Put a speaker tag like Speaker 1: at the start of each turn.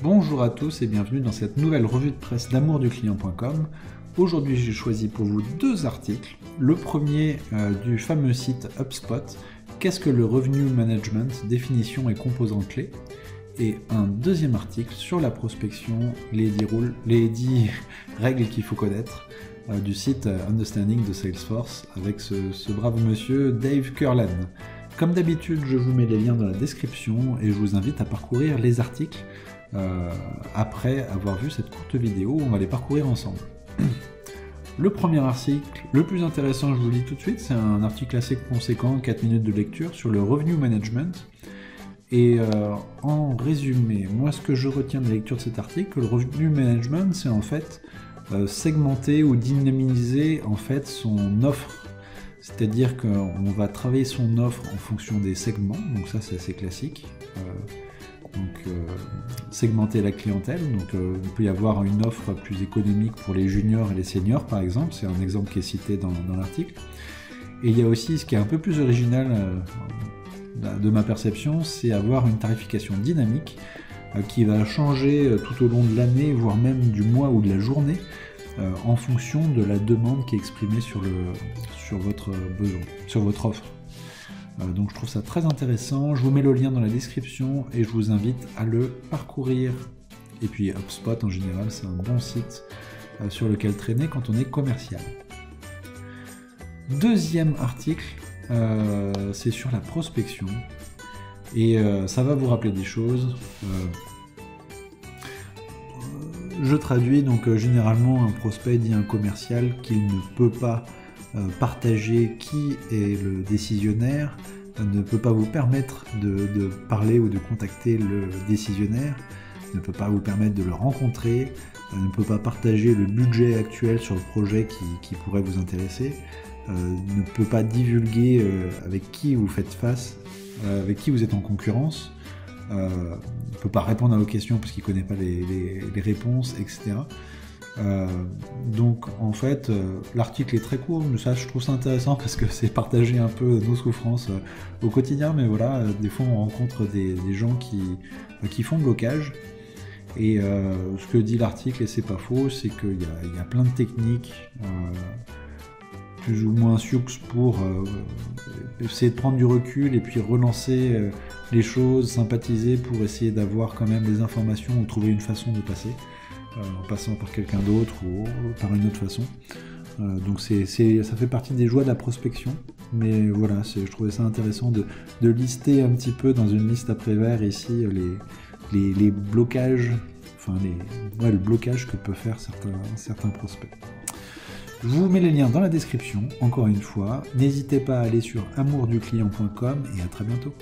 Speaker 1: Bonjour à tous et bienvenue dans cette nouvelle revue de presse d'amourduclient.com. Aujourd'hui j'ai choisi pour vous deux articles. Le premier du fameux site HubSpot, qu'est-ce que le Revenue Management, définition et composants clés. Et un deuxième article sur la prospection, les 10 règles qu'il faut connaître, du site Understanding de Salesforce avec ce brave monsieur Dave Kurlan. Comme d'habitude, je vous mets les liens dans la description et je vous invite à parcourir les articles après avoir vu cette courte vidéo. On va les parcourir ensemble. Le premier article, le plus intéressant, je vous le dis tout de suite, c'est un article assez conséquent, 4 minutes de lecture, sur le Revenue Management. Et en résumé, moi ce que je retiens de la lecture de cet article, le Revenue Management, c'est en fait segmenter ou dynamiser en fait son offre. C'est-à-dire qu'on va travailler son offre en fonction des segments, donc ça c'est assez classique. Segmenter la clientèle, donc il peut y avoir une offre plus économique pour les juniors et les seniors par exemple, c'est un exemple qui est cité dans l'article. Et il y a aussi ce qui est un peu plus original de ma perception, c'est avoir une tarification dynamique qui va changer tout au long de l'année, voire même du mois ou de la journée, en fonction de la demande qui est exprimée sur votre besoin, sur votre offre. Donc je trouve ça très intéressant, je vous mets le lien dans la description et je vous invite à le parcourir. Et puis HubSpot en général, c'est un bon site sur lequel traîner quand on est commercial. Deuxième article, c'est sur la prospection. Et ça va vous rappeler des choses. Je traduis, donc généralement un prospect dit à un commercial qu'il ne peut pas partager qui est le décisionnaire, ne peut pas vous permettre de parler ou de contacter le décisionnaire, ne peut pas vous permettre de le rencontrer, ne peut pas partager le budget actuel sur le projet qui pourrait vous intéresser, ne peut pas divulguer avec qui vous faites face, avec qui vous êtes en concurrence, ne peut pas répondre à vos questions parce qu'il ne connaît pas les réponses, etc. Donc en fait l'article est très court, mais ça je trouve ça intéressant parce que c'est partager un peu nos souffrances au quotidien, mais voilà, des fois on rencontre des gens qui font blocage et ce que dit l'article, et c'est pas faux, c'est qu'il y a plein de techniques plus ou moins sioux pour essayer de prendre du recul et puis relancer les choses, sympathiser pour essayer d'avoir quand même des informations ou trouver une façon de passer. En passant par quelqu'un d'autre ou par une autre façon. Donc ça fait partie des joies de la prospection, mais voilà, je trouvais ça intéressant de lister un petit peu dans une liste après vert ici les blocages, le blocage que peuvent faire certains prospects. Je vous mets les liens dans la description, encore une fois. N'hésitez pas à aller sur amourduclient.com et à très bientôt.